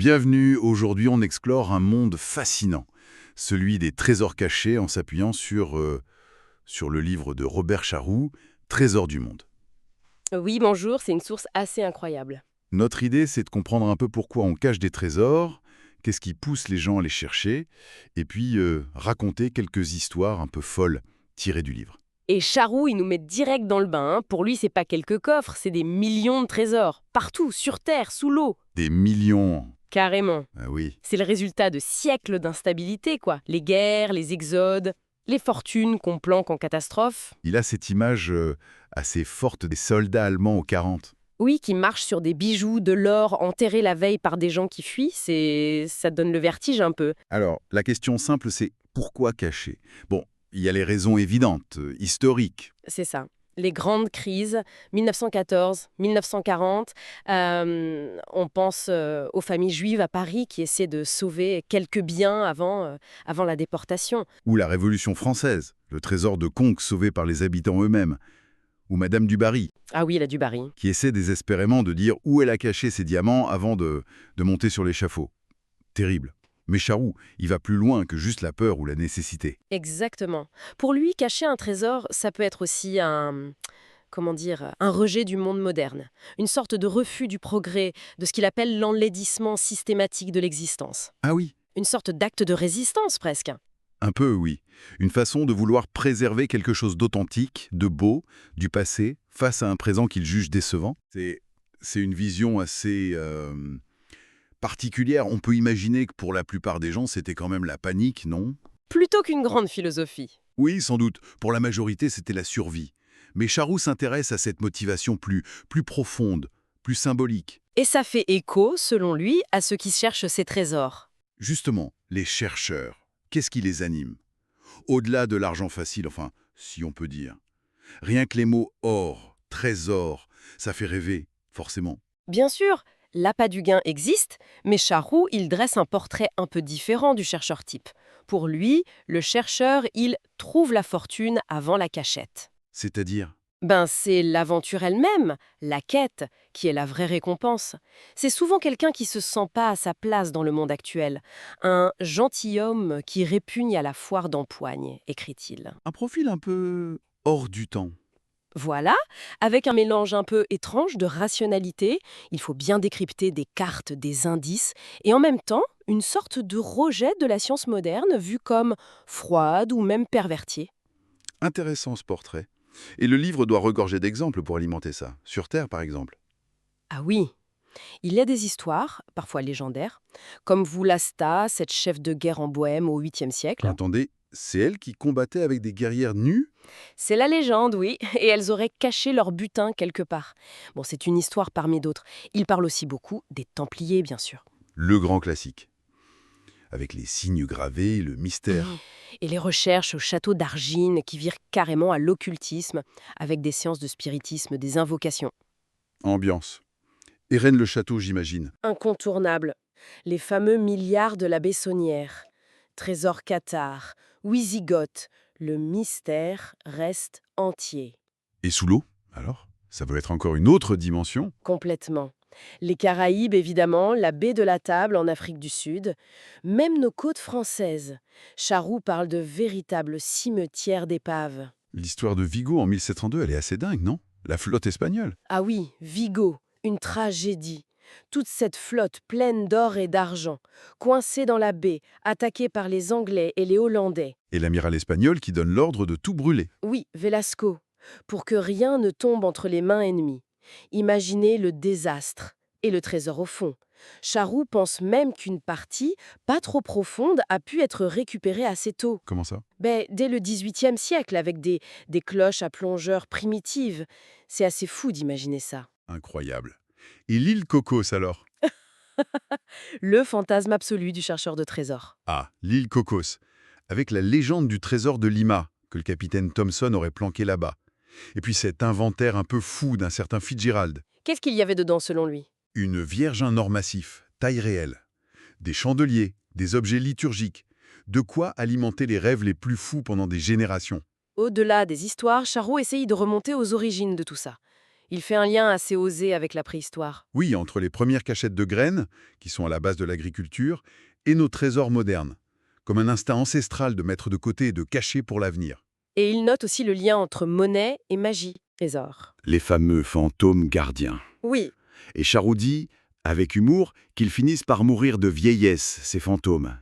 Bienvenue, aujourd'hui on explore un monde fascinant, celui des trésors cachés en s'appuyant sur le livre de Robert Charroux, Trésors du monde. Oui, bonjour, c'est une source assez incroyable. Notre idée c'est de comprendre un peu pourquoi on cache des trésors, qu'est-ce qui pousse les gens à les chercher, et puis raconter quelques histoires un peu folles tirées du livre. Et Charroux, il nous met direct dans le bain, hein. Pour lui, c'est pas quelques coffres, c'est des millions de trésors. Partout, sur Terre, sous l'eau. Des millions, Carrément. ah oui, C'est le résultat de siècles d'instabilité, quoi. Les guerres, les exodes, les fortunes qu'on planque en catastrophe. il a cette image assez forte des soldats allemands aux 40. Oui, qui marchent sur des bijoux, de l'or, enterrés la veille par des gens qui fuient, ça donne le vertige un peu. Alors, la question simple, c'est pourquoi cacher? Bon, il y a les raisons évidentes, historiques. C'est ça. Les grandes crises, 1914, 1940, on pense aux familles juives à Paris qui essaient de sauver quelques biens avant la déportation. Ou la Révolution française, le trésor de Conques sauvé par les habitants eux-mêmes. Ou Madame du Barry, Ah oui, la du Barry. qui essaie désespérément de dire où elle a caché ses diamants avant de monter sur l'échafaud. Terrible. Mais Charroux, il va plus loin que juste la peur ou la nécessité. Exactement. Pour lui, cacher un trésor, ça peut être aussi comment dire, un rejet du monde moderne, une sorte de refus du progrès, de ce qu'il appelle l'enlaidissement systématique de l'existence. Ah oui, Une sorte d'acte de résistance presque. un peu oui. Une façon de vouloir préserver quelque chose d'authentique, de beau, du passé, face à un présent qu'il juge décevant. C'est une vision assez particulière. On peut imaginer que pour la plupart des gens, c'était quand même la panique, non? Plutôt qu'une grande philosophie. Oui, sans doute. Pour la majorité, c'était la survie. Mais Charroux s'intéresse à cette motivation plus profonde, plus symbolique. Et ça fait écho, selon lui, à ceux qui cherchent ces trésors. Justement, les chercheurs, qu'est-ce qui les anime? Au-delà de l'argent facile, enfin, si on peut dire. Rien que les mots or, trésor, ça fait rêver, forcément. Bien sûr, l'appât du gain existe, mais Charroux, il dresse un portrait un peu différent du chercheur type. Pour lui, le chercheur, il trouve la fortune avant la cachette. C'est-à-dire, C'est l'aventure elle-même, la quête, qui est la vraie récompense. C'est souvent quelqu'un qui se sent pas à sa place dans le monde actuel. Un gentilhomme qui répugne à la foire d'empoigne, écrit-il. un profil un peu hors du temps. Voilà, avec un mélange un peu étrange de rationalité, il faut bien décrypter des cartes, des indices, et en même temps, une sorte de rejet de la science moderne vue comme froide ou même pervertie. Intéressant ce portrait. Et le livre doit regorger d'exemples pour alimenter ça. Sur Terre, par exemple. Ah oui, il y a des histoires, parfois légendaires, comme Voulasta, cette chef de guerre en Bohême au 8e siècle. Attendez, c'est elle qui combattait avec des guerrières nues? C'est la légende, oui, et elles auraient caché leur butin quelque part. Bon, c'est une histoire parmi d'autres. Il parle aussi beaucoup des Templiers, bien sûr. Le grand classique. Avec les signes gravés, le mystère. Mhm. Et les recherches au château d'Argine qui virent carrément à l'occultisme, avec des séances de spiritisme, des invocations. Ambiance. Irène le château, j'imagine. Incontournables. Les fameux milliards de la Bessonnière. Trésor cathare, Wisigoth, le mystère reste entier. Et sous l'eau, alors? Ça veut être encore une autre dimension? Complètement. Les Caraïbes, évidemment, la baie de la Table en Afrique du Sud, même nos côtes françaises. Charroux parle de véritables cimetières d'épaves. L'histoire de Vigo en 1702, elle est assez dingue, non? La flotte espagnole. Ah oui, Vigo, une tragédie. Toute cette flotte pleine d'or et d'argent, coincée dans la baie, attaquée par les Anglais et les Hollandais. Et l'amiral espagnol qui donne l'ordre de tout brûler. Oui, Velasco, pour que rien ne tombe entre les mains ennemies. Imaginez le désastre et le trésor au fond. Charroux pense même qu'une partie, pas trop profonde, a pu être récupérée assez tôt. Comment ça? Dès le XVIIIe siècle, avec des cloches à plongeurs primitives. C'est assez fou d'imaginer ça. Incroyable. Et l'île Cocos, alors? Le fantasme absolu du chercheur de trésors. Ah, l'île Cocos. Avec la légende du trésor de Lima, que le capitaine Thompson aurait planqué là-bas. Et puis cet inventaire un peu fou d'un certain Fitzgerald. Qu'est-ce qu'il y avait dedans selon lui? Une vierge en or massif, taille réelle. Des chandeliers, des objets liturgiques. De quoi alimenter les rêves les plus fous pendant des générations. Au-delà des histoires, Charroux essaye de remonter aux origines de tout ça. Il fait un lien assez osé avec la préhistoire. Oui, entre les premières cachettes de graines, qui sont à la base de l'agriculture, et nos trésors modernes, comme un instinct ancestral de mettre de côté et de cacher pour l'avenir. Et il note aussi le lien entre monnaie et magie, trésor. Les fameux fantômes gardiens. Oui, Et Charroux dit, avec humour, qu'ils finissent par mourir de vieillesse, ces fantômes.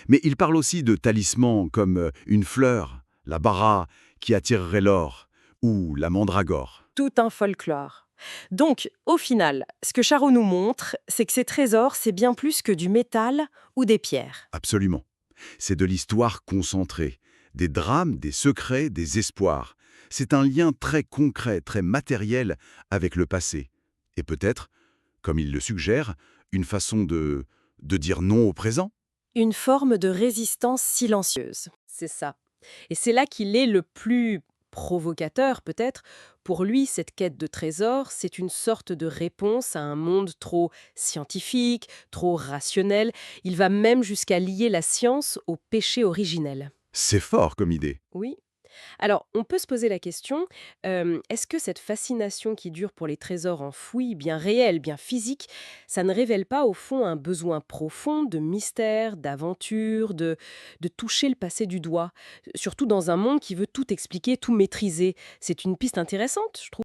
Mais il parle aussi de talismans comme une fleur, la bara, qui attirerait l'or, ou la mandragore. tout un folklore. Donc, au final, ce que Charot nous montre, c'est que ces trésors, c'est bien plus que du métal ou des pierres. Absolument. C'est de l'histoire concentrée, des drames, des secrets, des espoirs. C'est un lien très concret, très matériel avec le passé. Et peut-être, comme il le suggère, une façon de dire non au présent. Une forme de résistance silencieuse. C'est ça. Et c'est là qu'il est le plus provocateur, peut-être. Pour lui, cette quête de trésors, c'est une sorte de réponse à un monde trop scientifique, trop rationnel. Il va même jusqu'à lier la science au péché originel. C'est fort comme idée. Oui. Alors, on peut se poser la question, est-ce que cette fascination qui dure pour les trésors enfouis, bien réels, bien physiques, ça ne révèle pas au fond un besoin profond de mystère, d'aventure, de toucher le passé du doigt, surtout dans un monde qui veut tout expliquer, tout maîtriser. C'est une piste intéressante, je trouve.